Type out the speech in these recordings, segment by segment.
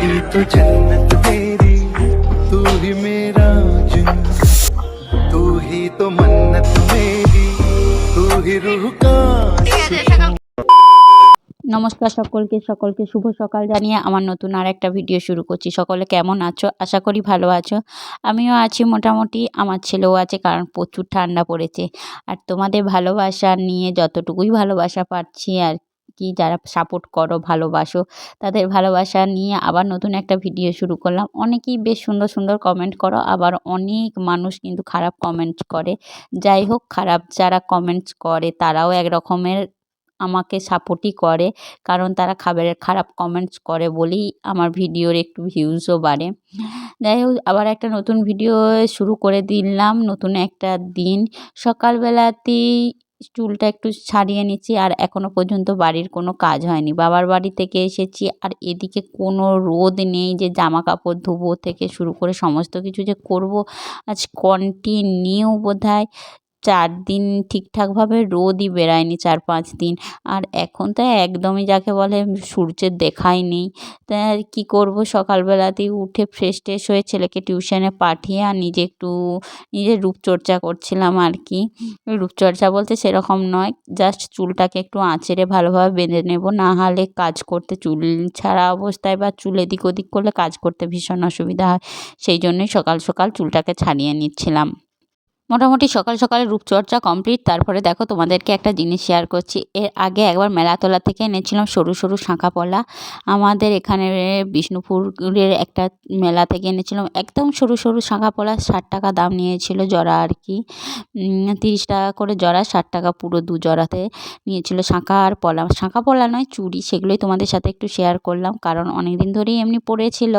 ही तो जन्नत मेरी, तू ही मेरा जुन्नत, तू ही तो मन्नत मेरी, तू ही रूह का सुकून। নমস্কার সকলকে সকলকে শুভ সকাল জানিয়ে আমার নতুন আর একটা ভিডিও শুরু করছি। সকলে কেমন আছো? আশা করি ভালো আছো। আমিও আছি মোটামুটি, আমার ছেলেও আছে, কারণ প্রচুর ঠান্ডা পড়েছে। আর তোমাদের ভালোবাসা নিয়ে যতটুকুই ভালোবাসা পাচ্ছি আর কি, যারা সাপোর্ট করো, ভালোবাসো, তাদের ভালোবাসা নিয়ে আবার নতুন একটা ভিডিও শুরু করলাম। অনেকেই বেশ সুন্দর সুন্দর কমেন্ট করো, আবার অনেক মানুষ কিন্তু খারাপ কমেন্ট করে। যাই হোক, খারাপ যারা কমেন্টস করে তারাও এক রকমের আমাকে সাপোর্টই করে, কারণ তারা খারাপ কমেন্টস করে বলেই আমার ভিডিওর একটু ভিউজও বাড়ে। যাই হোক, আবার একটা নতুন ভিডিও শুরু করে দিলাম। নতুন একটা দিন, সকালবেলাতেই চুলটা একটু ছাড়িয়ে নিচ্ছি, আর এখনো পর্যন্ত বাড়ির কোনো কাজ হয়নি। বাবার বাড়ি থেকে এসেছি, আর এদিকে কোনো রোদ নেই যে জামা কাপড় ধোবো থেকে শুরু করে সমস্ত কিছু যে করব। আজ কন্টিনিউ বোধহয় 4 দিন ঠিকঠাকভাবে রোদই বেরায়নি, 4-5 দিন। আর এখন তো একদমই যাকে বলে সূর্যের দেখাই নেই। তা আর কী করব, সকালবেলাতেই উঠে ফ্রেশ হয়ে ছেলেকে টিউশনে পাঠিয়ে আর নিজে একটু নিজের রূপচর্চা করছিলাম আর কি। রূপচর্চা বলতে সেরকম নয়, জাস্ট চুলটাকে একটু আঁচড়ে ভালোভাবে বেঁধে নেব, না হলে কাজ করতে, চুল ছাড়া অবস্থায় বা চুল এদিক ওদিক করলে কাজ করতে ভীষণ অসুবিধা হয়। সেই জন্যই সকাল সকাল চুলটাকে ছাড়িয়ে নিচ্ছিলাম। মোটামুটি সকাল সকালে রূপচর্চা কমপ্লিট। তারপরে দেখো, তোমাদেরকে একটা জিনিস শেয়ার করছি। এর আগে একবার মেলাতলা থেকে এনেছিলাম সরু সরু শাঁখাপলা। আমাদের এখানে বিষ্ণুপুরের একটা মেলা থেকে এনেছিলাম একদম সরু সরু শাঁখাপলা। 60 টাকা দাম নিয়েছিল জোড়া আর কি। 30 টাকা করে জোড়া, 60 টাকা পুরো 2 জোড়াতে নিয়েছিল। শাঁখা আর পলা, শাঁখাপলা নয় চুড়ি, সেগুলোই তোমাদের সাথে একটু শেয়ার করলাম, কারণ অনেক দিন ধরেই এমনি পড়েছিল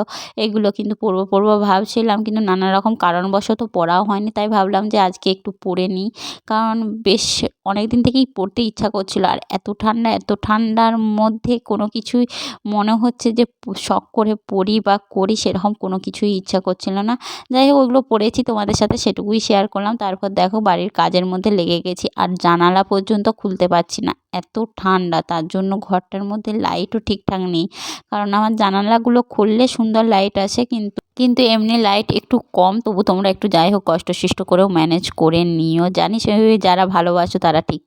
এগুলো, কিন্তু পরবো ভাবছিলাম, কিন্তু নানা রকম কারণবশত পড়াও হয়নি। তাই ভাবলাম যে আজকে একটু পরে নিই, কারণ বেশ অনেক দিন থেকেই পরতে ইচ্ছা করছিল। আর এত ঠান্ডার মধ্যে কোনো কিছুই মনে হচ্ছে যে শখ করে পরি বা করি, সেরকম কোনো কিছুই ইচ্ছা করছিল না। যাই হোক, ওগুলো পরেছি, তোমাদের সাথে সেটুকুই শেয়ার করলাম। তারপর দেখো, বাড়ির কাজের মধ্যে লেগে গেছি, আর জানালা পর্যন্ত খুলতে পারছি না, এত ঠান্ডা। তার জন্য ঘরটার মধ্যে লাইটও ঠিকঠাক নেই, কারণ আমার জানালাগুলো খুললে সুন্দর লাইট আসে, কিন্তু এমনি লাইট একটু কম। তবু তোমরা একটু যাই হোক কষ্টসৃষ্ট করেও ম্যানেজ করে নিও। জানি সেভাবে যারা ভালোবাসো তারা ঠিক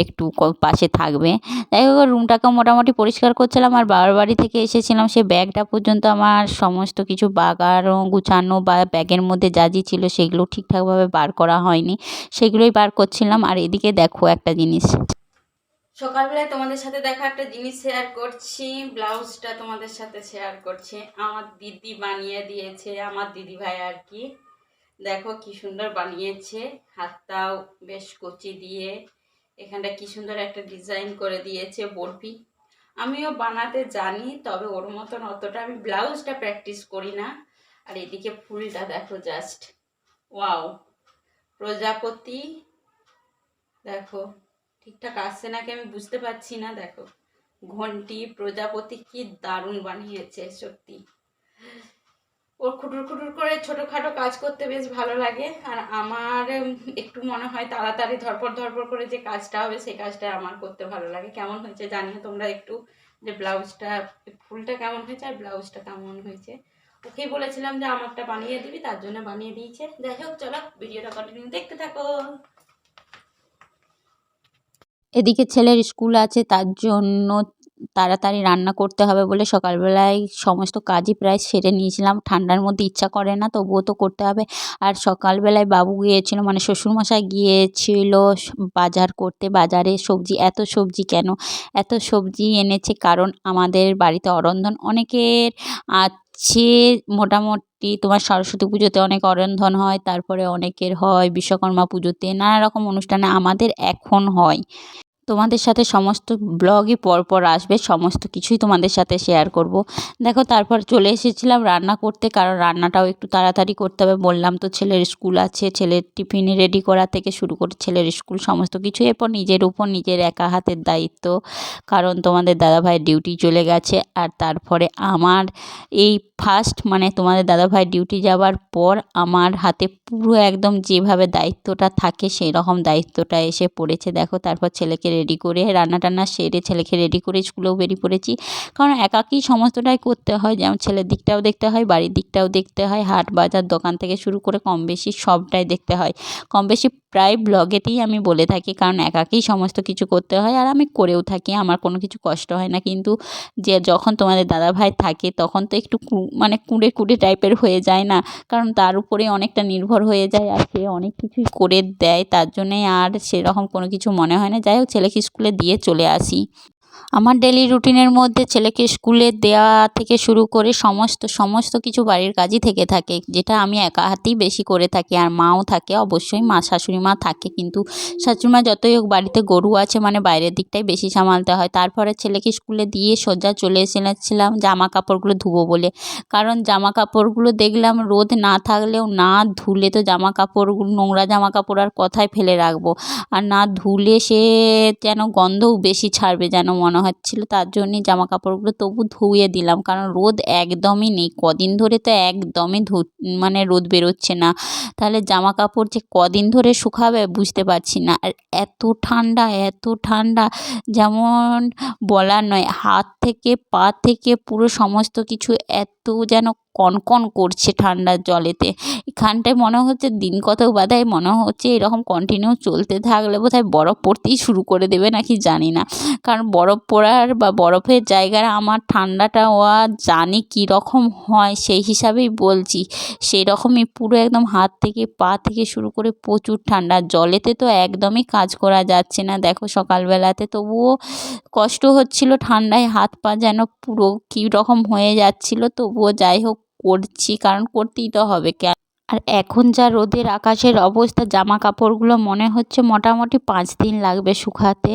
একটু পাশে থাকবে। যাই হোক, রুমটাকেও মোটামুটি পরিষ্কার করছিলাম, আর বাবার বাড়ি থেকে এসেছিলাম, সে ব্যাগটা পর্যন্ত আমার সমস্ত কিছু বাগানো গুছানো বা ব্যাগের মধ্যে যা ছিল সেগুলো ঠিকঠাকভাবে বার করা হয়নি, সেগুলোই বার করছিলাম। আর এদিকে দেখো একটা জিনিস, সকালবেলায় তোমাদের সাথে দেখা একটা জিনিস শেয়ার করছি। ব্লাউজটা তোমাদের সাথে শেয়ার করছি, আমার দিদি বানিয়ে দিয়েছে, আমার দিদি ভাই আর কি। দেখো কি সুন্দর বানিয়েছে, হাতটাও বেশ কচি দিয়ে এখানটা কি সুন্দর একটা ডিজাইন করে দিয়েছে বরফি। আমিও বানাতে জানি, তবে ওর মতন অতটা আমি ব্লাউজটা প্র্যাকটিস করি না। আর এদিকে ফুলটা দেখো, জাস্ট ওয়াও, প্রজাপতি। দেখো ঠিকঠাক আসছে নাকি আমি বুঝতে পারছি না। দেখো ঘন্টি, প্রজাপতি, কি দারুণ বানিয়েছে সত্যি। ওর খুটুর করে ছোটোখাটো কাজ করতে বেশ ভালো লাগে। আর আমার একটু মনে হয় তাড়াতাড়ি ধরপড় করে যে কাজটা হবে, সেই কাজটা আমার করতে ভালো লাগে। কেমন হয়েছে জানিও তোমরা একটু, যে ব্লাউজটা, ফুলটা কেমন হয়েছে আর ব্লাউজটা কেমন হয়েছে। ওকেই বলেছিলাম যে আমারটা বানিয়ে দিবি, তার জন্য বানিয়ে দিয়েছে। যাই হোক, চলো ভিডিওটা কন্টিনিউ দেখতে থাকো। এদিকে ছেলের স্কুল আছে, তার জন্য তাড়াতাড়ি রান্না করতে হবে বলে সকালবেলায় সমস্ত কাজই প্রায় সেরে নিয়েছিলাম। ঠান্ডার মধ্যে ইচ্ছা করে না, তবুও তো করতে হবে। আর সকালবেলায় বাবু গিয়েছিল, মানে শ্বশুরমশাই গিয়েছিল বাজার করতে। বাজারে এত সবজি কেন, এত সবজি এনেছে কারণ আমাদের বাড়িতে অরন্ধন অনেকের আছে। মোটামুটি তোমার সরস্বতী পুজোতে অনেক অরন্ধন হয়, তারপরে অনেকের হয় বিশ্বকর্মা পুজোতে, নানা রকম অনুষ্ঠানে, আমাদের এখন হয়। তোমাদের সাথে সমস্ত ব্লগই পরপর আসবে, সমস্ত কিছুই তোমাদের সাথে শেয়ার করব। দেখো, তারপর চলে এসেছিলাম রান্না করতে, কারণ রান্নাটাও একটু তাড়াতাড়ি করতে হবে। বললাম তো ছেলের স্কুল আছে, ছেলের টিফিন রেডি করা থেকে শুরু করে ছেলের স্কুল সমস্ত কিছু, এরপর নিজের উপর নিজের একা হাতের দায়িত্ব, কারণ তোমাদের দাদাভাই ডিউটি চলে গেছে। আর তারপরে আমার এই ফার্স্ট মানে তোমাদের দাদাভাই ডিউটি যাওয়ার পর আমার হাতে পুরো একদম যেভাবে দায়িত্বটা থাকে সেই রকম দায়িত্বটা এসে পড়েছে। দেখো তারপর ছেলেকে রেডি করে রান্না টান্না সেরে ছেলেকে রেডি করে স্কুলেও বেরিয়ে পড়েছি, কারণ একাকী সমস্তটাই করতে হয়, যেমন ছেলের দিকটাও দেখতে হয়, বাড়ির দিকটাও দেখতে হয়, হাট বাজার দোকান থেকে শুরু করে কম বেশি সবটাই দেখতে হয়। কম বেশি প্রায় ব্লগেতেই আমি বলে থাকি, কারণ একাকী সমস্ত কিছু করতে হয় আর আমি করেও থাকি, আমার কোনো কিছু কষ্ট হয় না। কিন্তু যে যখন তোমাদের দাদাভাই থাকে তখন তো একটু মানে কুঁড়ে কুঁড়ে টাইপের হয়ে যায় না, কারণ তার উপরে অনেকটা নির্ভর হয়ে যায় আর সে অনেক কিছুই করে দেয়, তার জন্যে আর সেরকম কোনো কিছু মনে হয় না। যাই হোক ছেলেকে স্কুলে দিয়ে চলে আসি। আমার ডেলি রুটিনের মধ্যে ছেলেকে স্কুলে দেওয়া থেকে শুরু করে সমস্ত কিছু বাড়ির কাজই থেকে থাকে, যেটা আমি একা হাতেই বেশি করে থাকি। আর মাও থাকে, অবশ্যই মা শাশুড়ি মা থাকে, কিন্তু শাশুড়ি মা যতই হোক বাড়িতে গরু আছে মানে বাইরের দিকটাই বেশি সামালতে হয়। তারপরে ছেলেকে স্কুলে দিয়ে সোজা চলে এসেছিলাম জামা কাপড়গুলো ধুবো বলে, কারণ জামা কাপড়গুলো দেখলাম রোদ না থাকলেও না ধুলে তো জামা কাপড়গুলো নোংরা জামা কাপড় আর কোথায় ফেলে রাখবো, আর না ধুলে সে যেন গন্ধও বেশি ছাড়বে যেন মনে হচ্ছিল, তার জন্যই জামা কাপড়গুলো তবু ধুয়ে দিলাম, কারণ রোদ একদমই নেই কদিন ধরে, তো একদমই মানে রোদ বেরোচ্ছে না, তাহলে জামা কাপড় যে কদিন ধরে শুকাবে বুঝতে পারছি না। আর এত ঠান্ডা এত ঠান্ডা যেমন বলার নয়, হাত থেকে পা থেকে পুরো সমস্ত কিছু এত যেন কনকন করছে ঠান্ডার জলেতে। এখানটায় মনে হচ্ছে দিন কত বাধায় মনে হচ্ছে এরকম কন্টিনিউ চলতে থাকলে বোধহয় বরফ পড়তেই শুরু করে দেবে নাকি জানি না, কারণ বরফ পড়ার বা বরফের জায়গায় আমার ঠান্ডাটা জানি কী রকম হয় সেই হিসাবেই বলছি, সেই রকমই পুরো একদম হাত থেকে পা থেকে শুরু করে প্রচুর ঠান্ডা। জলেতে তো একদমই কাজ করা যাচ্ছে না, দেখো সকালবেলাতে তবুও কষ্ট হচ্ছিল, ঠান্ডায় হাত পা যেন পুরো কী রকম হয়ে যাচ্ছিল, তবুও যাই হোক করছি, কারণ করতেই তো হবে। আর এখন যা রোদের আকাশের অবস্থা জামা কাপড়গুলো মনে হচ্ছে মোটামুটি 5 দিন লাগবে শুকাতে।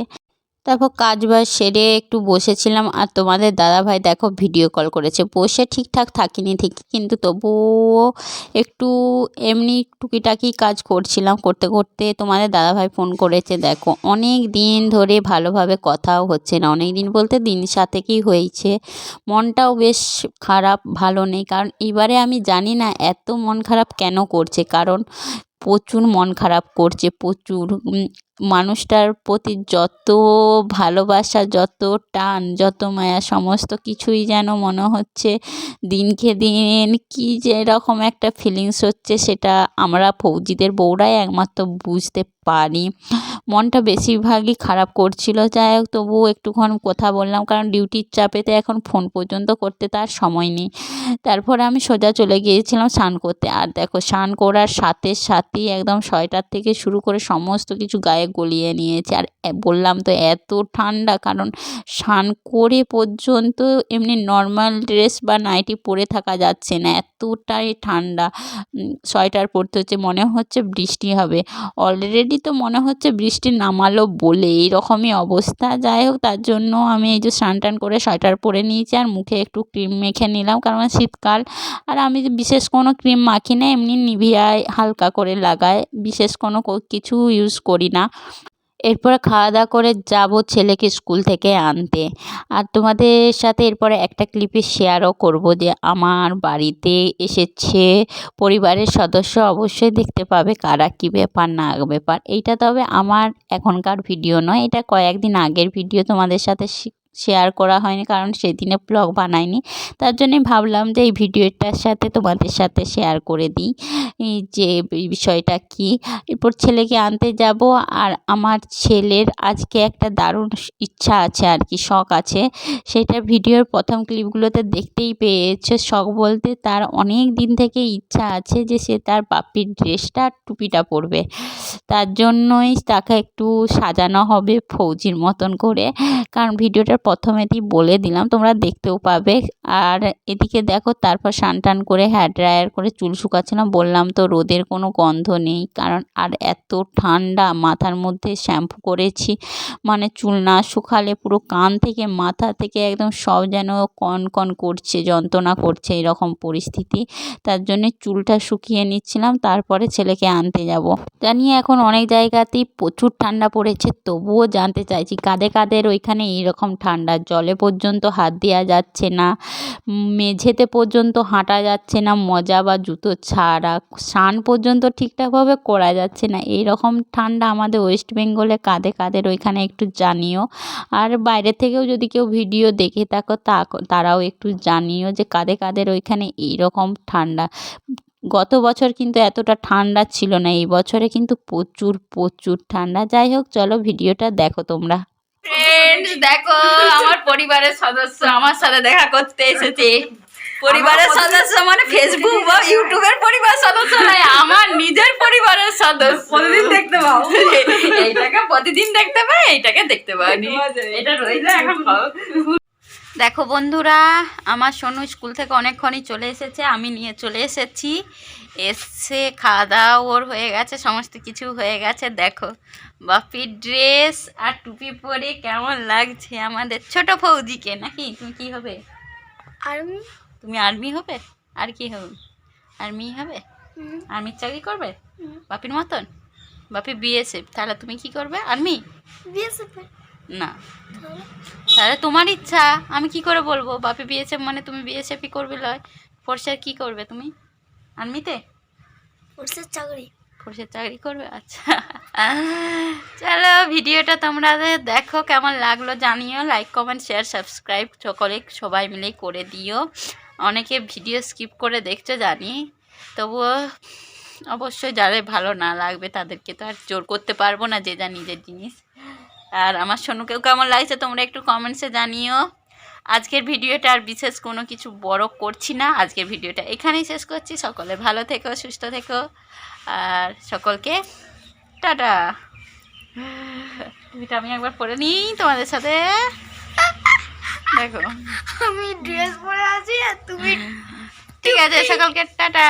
তারপর কাজ বাজ সেরে একটু বসেছিলাম, আর তোমাদের দাদাভাই দেখো ভিডিও কল করেছে। বসে ঠিকঠাক থাকিনি ঠিকই, কিন্তু তবুও একটু এমনি টুকিটাকি কাজ করছিলাম, করতে করতে তোমাদের দাদাভাই ফোন করেছে। দেখো অনেক দিন ধরে ভালোভাবে কথাও হচ্ছে না, অনেক দিন বলতে দিন 7 হয়েছে, মনটাও বেশ খারাপ, ভালো নেই। কারণ এবারে আমি জানি না এত মন খারাপ কেন করছে, কারণ প্রচুর মন খারাপ করছে, প্রচুর। মানুষটার প্রতি যত ভালোবাসা, যত টান, যত মায়া সমস্ত কিছুই যেন মনে হচ্ছে দিনকে দিন কী যে এরকম একটা ফিলিংস হচ্ছে, সেটা আমরা ফৌজিদের বউরাই একমাত্র বুঝতে পারি। মনটা বেশিরভাগই খারাপ করছিল। যাই হোক তবুও একটুক্ষণ কথা বললাম, কারণ ডিউটির চাপেতে এখন ফোন পর্যন্ত করতে তার সময় নেই। তারপরে আমি সোজা চলে গিয়েছিলাম স্নান করতে, আর দেখো স্নান করার সাথে সাথেই একদম সোয়েটার থেকে শুরু করে সমস্ত কিছু গায়ে গলিয়ে নিয়েছে। আর বললাম তো এত ঠান্ডা, কারণ স্নান করে পর্যন্ত এমনি নর্মাল ড্রেস বা নাইটি পরে থাকা যাচ্ছে না, এতটাই ঠান্ডা। সোয়েটার পরতে হচ্ছে, মনে হচ্ছে বৃষ্টি হবে, অলরেডি তো মনে হচ্ছে বৃষ্টি নামালো বলে এইরকমই অবস্থা। যাই হোক তার জন্য আমি এই যে স্নান টান করে সোয়েটার পরে নিয়েছি, আর মুখে একটু ক্রিম মেখে নিলাম, কারণ শীতকাল। আর আমি বিশেষ কোনো ক্রিম মাখি না, এমনি নিভিয়ায় হালকা করে লাগাই, বিশেষ কোনো কিছু ইউজ করি না। এরপরে খাওয়া দাওয়া করে যাব ছেলেকে স্কুল থেকে আনতে। আর তোমাদের সাথে এরপরে একটা ক্লিপে শেয়ারও করব যে আমার বাড়িতে এসেছে পরিবারের সদস্য, অবশ্যই দেখতে পাবে কারা কী ব্যাপার না ব্যাপার। এইটা তবে আমার এখনকার ভিডিও নয়, এটা কয়েকদিন আগের ভিডিও, তোমাদের সাথে শেয়ার করা হয়নি কারণ সেদিনে ব্লগ বানাইনি, তার জন্যে ভাবলাম যে এই ভিডিওটার সাথে তোমাদের সাথে শেয়ার করে দিই যে এই বিষয়টা কী। এরপর ছেলেকে আনতে যাব, আর আমার ছেলের আজকে একটা দারুণ ইচ্ছা আছে আর কি, শখ আছে, সেটা ভিডিওর প্রথম ক্লিপগুলোতে দেখতেই পেয়েছে। শখ বলতে তার অনেক দিন থেকে ইচ্ছা আছে যে সে তার বাপির ড্রেসটা আর টুপিটা পরবে, তার জন্যই তাকে একটু সাজানো হবে ফৌজির মতন করে, কারণ ভিডিওটার প্রথমেতেই বলে দিলাম, তোমরা দেখতেও পাবে। আর এদিকে দেখো তারপর স্নান টান করে হেয়ার ড্রায়ার করে চুল শুকাচ্ছিলাম, বললাম তো রোদের কোনো গন্ধ নেই, কারণ আর এত ঠান্ডা, মাথার মধ্যে শ্যাম্পু করেছি, মানে চুল না শুকালে পুরো কান থেকে মাথা থেকে একদম সব যেন কন করছে, যন্ত্রণা করছে, এরকম পরিস্থিতি। তার জন্য চুলটা শুকিয়ে নিচ্ছিলাম, তারপরে ছেলেকে আনতে যাব। জানি এখন অনেক জায়গাতেই প্রচুর ঠান্ডা পড়েছে, তবুও জানতে চাইছি কাদের কাদের ওইখানে এইরকম ঠান্ডা, জলে পর্যন্ত হাত দেওয়া যাচ্ছে না, মেঝেতে পর্যন্ত হাঁটা যাচ্ছে না মজা বা জুতো ছাড়া, স্নান পর্যন্ত ঠিকঠাকভাবে করা যাচ্ছে না। এই রকম ঠান্ডা আমাদের ওয়েস্ট বেঙ্গলে কাদের ওইখানে একটু জানিও। আর বাইরে থেকেও যদি কেউ ভিডিও দেখে থাকো তারাও একটু জানিও যে কাদের ওইখানে এইরকম ঠান্ডা। গত বছর কিন্তু এতটা ঠান্ডা ছিল না, এই বছরে কিন্তু প্রচুর ঠান্ডা। যাই হোক, চলো ভিডিওটা দেখো তোমরা। ফ্রেন্ডস দেখো, আমার পরিবারের সদস্য আমার সাথে দেখা করতে এসেছে। পরিবারের সদস্য মানে ফেসবুক বা ইউটিউবের পরিবার সদস্য নয়, আমার নিজের পরিবারের সদস্য। প্রতিদিন দেখতে পাও, এইটাকে প্রতিদিন দেখতে পাই, এইটাকে দেখতে পাইনি, এটা রইলো এখন। দেখো বন্ধুরা, আমার সোনু স্কুল থেকে অনেকক্ষণই চলে এসেছে, আমি নিয়ে চলে এসেছি। এসে খাওয়া দাওয়া ওর হয়ে গেছে, সমস্ত কিছু হয়ে গেছে। দেখো বাপির ড্রেস আর টুপি পরে কেমন লাগছে আমাদের ছোট ফৌজিকে। নাকি তুমি কি হবে? আর্মি। তুমি আর্মি হবে? আর কি হবে? আর্মি হবে? আর্মির চাকরি করবে বাপির মতন? বাপি বিএসএফ, তাহলে তুমি কি করবে? আর্মি? বিএসএফ না, তাহলে তোমার ইচ্ছা, আমি কি করে বলবো? বাপি বিএসএফ মানে তুমি বিএসএফই করবে লয়? ফোর্সের কি করবে তুমি? আর্মিতে ফোর্সের চাকরি। ফোর্সের চাকরি করবে? আচ্ছা, চলো ভিডিওটা তোমরা দেখো, কেমন লাগলো জানিও। লাইক কমেন্ট শেয়ার সাবস্ক্রাইব সবাই মিলেই করে দিও। অনেকে ভিডিও স্কিপ করে দেখছো জানি, তবুও অবশ্যই যাদের ভালো না লাগবে তাদেরকে তো আর জোর করতে পারবো না, যে যা নিজের জিনিস। আর আমার সোনুকেও কেমন লাগছে তোমরা একটু কমেন্টসে জানিও। আজকের ভিডিওটা আর বিশেষ কোনো কিছু বড় করছি না, আজকের ভিডিওটা এখানেই শেষ করছি। সকলে ভালো থেকো, সুস্থ থেকো, আর সকলকে টাটা। টুপিটা আমি একবার পরে নিই তোমাদের সাথে, দেখো আমি ড্রেস পরে আছি আর তুমি ঠিক আছে। সকলকে টাটা।